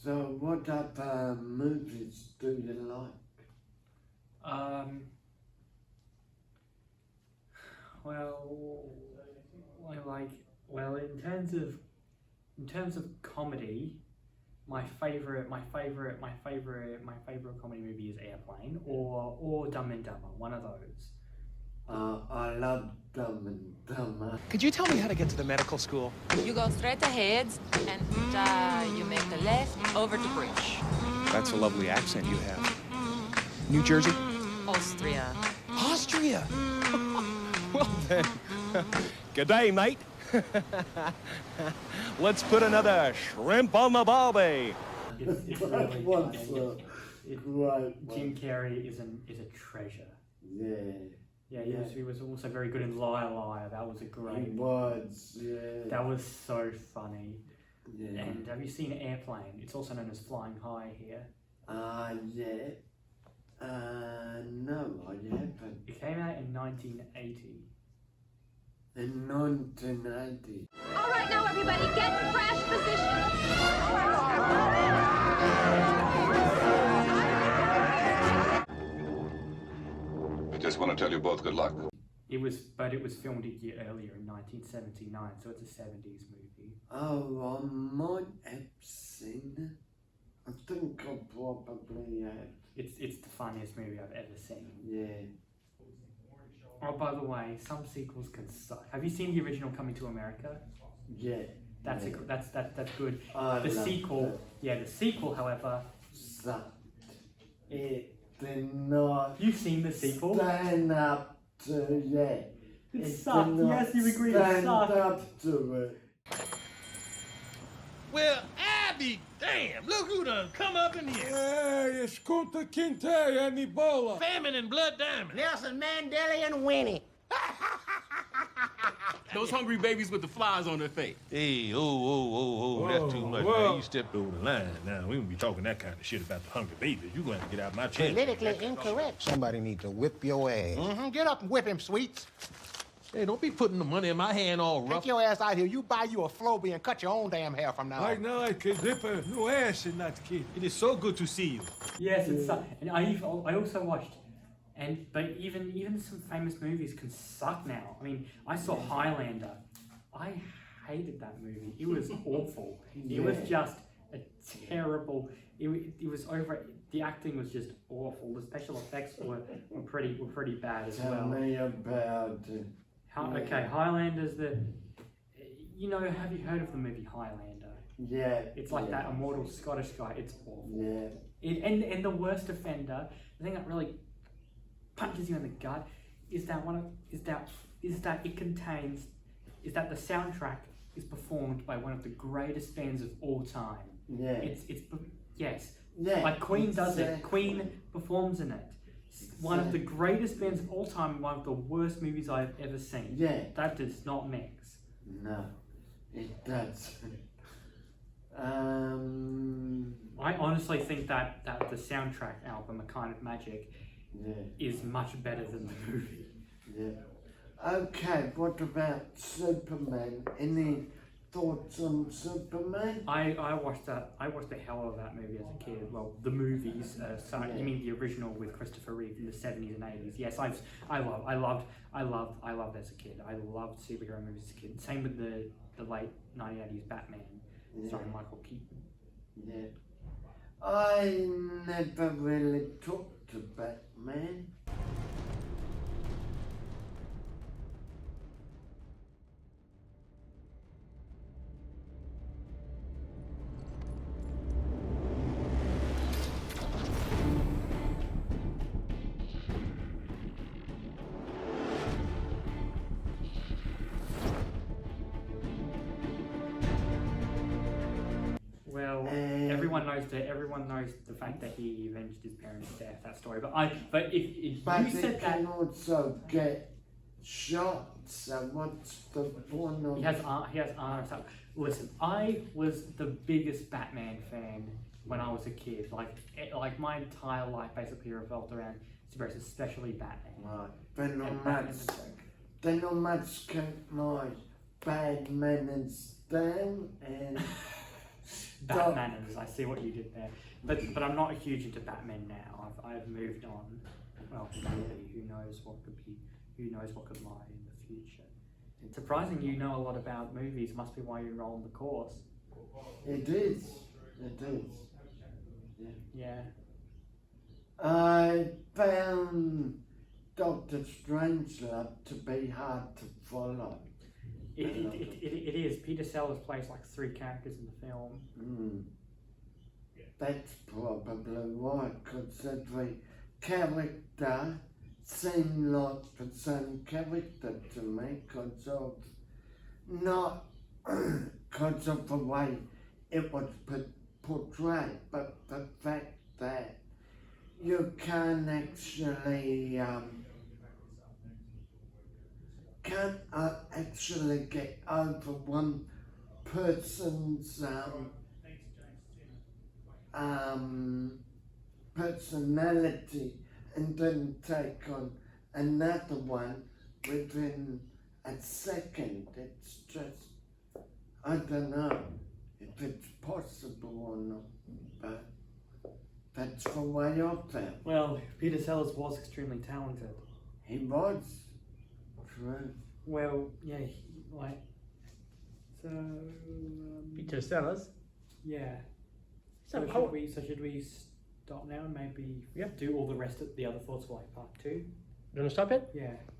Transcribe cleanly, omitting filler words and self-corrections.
So what other movies do you like? Well, in terms of comedy, my favorite comedy movie is Airplane or Dumb and Dumber, one of those. I love Dumb and Dumber. Could you tell me how to get to the medical school? You go straight ahead and you make the left over the bridge. That's a lovely accent you have. New Jersey? Austria. Austria! Well then, good day, mate. Let's put another shrimp on the barbie. It's That really was funny. a great Jim one. Carrey is a treasure. Yeah, Yeah, he was also very good in Liar Liar. That was a he great. was, yeah. That was so funny. Yeah. And have you seen Airplane? It's also known as Flying High here. Yeah. No, I haven't. It came out in 1980. In 1980. All right, now everybody, get in crash position. I just want to tell you both good luck. It was filmed a year earlier in 1979, so it's a 70s movie. Oh, I might have seen it. I think I probably have. It's the funniest movie I've ever seen. Yeah. Oh, by the way, some sequels can suck. Have you seen the original Coming to America? Yeah. That's yeah. that's good. I The love sequel, the sequel, however, sucked. It did not you've seen the sequel. stand up to It did sucked. not Yes, you agree. It stand sucked. up to it. Well, I be damned. Look who done come up in here. Hey, it's Kunta Kinte and Ebola. Famine and Blood Diamond. Nelson Mandela and Winnie. Those hungry babies with the flies on their face. Hey, that's too much, whoa. man. You stepped over the line. Now, we won't be talking that kind of shit about the hungry babies. You're going to get out my chair. Politically incorrect. Somebody need to whip your ass. Get up and whip him, sweets. Hey, don't be putting the money in my hand all rough. Take your ass out here. You buy you a Flowbee and cut your own damn hair from now on. Right now, I can dip a new ass in that kid. It is so good to see you. Yes, it sucked. And I also watched, but even some famous movies can suck now. I mean, I saw Highlander. I hated that movie. It was awful. It was just a terrible. It was over. The acting was just awful. The special effects were pretty bad as Tell well. me about it. Okay, Highlander's the. Have you heard of the movie Highlander? Yeah. It's like yeah. that immortal Scottish guy. It's awful. Yeah. And the worst offender, the thing that really punches you in the gut, is that the soundtrack is performed by one of the greatest bands of all time. Yeah. Yes. Yeah, Like Queen does it. exactly. Queen performs in it. One of the greatest bands of all time, one of the worst movies I've ever seen. Yeah. That does not mix. No, it doesn't. I honestly think that the soundtrack album, A Kind of Magic, Yeah. is much better than the movie. Yeah. Okay, what about Superman? Any thoughts on Superman? I watched the hell out of that movie as a kid. Well, the movies. Sorry, Yeah. you mean the original with Christopher Reeve in the 70s and 80s? Yes, I loved as a kid. I loved superhero movies as a kid. Same with the late 1980s Batman, starring Michael Keaton. Yeah. I never really talked to Batman. Well, everyone knows the fact that he avenged his parents' death. That story, but if But you he said that can also get shot, so what's the point of he has armor. So, listen, I was the biggest Batman fan when I was a kid. Like my entire life basically revolved around superheroes, especially Batman. Right. Then And not Batman much, the Joker. then not much can my bad manners down and Stop. Batmaners. I see what you did there, but I'm not huge into Batman now. I've moved on. Well, maybe who knows what could be? Who knows what could lie in the future? It's surprising you know a lot about movies. Must be why you enrolled in the course. It is. It is. Yeah. I found Doctor Strangelove to be hard to follow. It is. Peter Sellers plays like 3 characters in the film. That's probably why, because every character seemed like the same character to me, because of not because of the way it was portrayed, but the fact that you can't actually get over one person's personality and then take on another one within a second. It's just, I don't know if it's possible or not, but that's the way I felt. Well, Peter Sellers was extremely talented. He was. True. Well, yeah, so. Peter Sellers. Yeah. So, Should we stop now and maybe Yeah. do all the rest of the other thoughts for like part 2? You want to stop it? Yeah.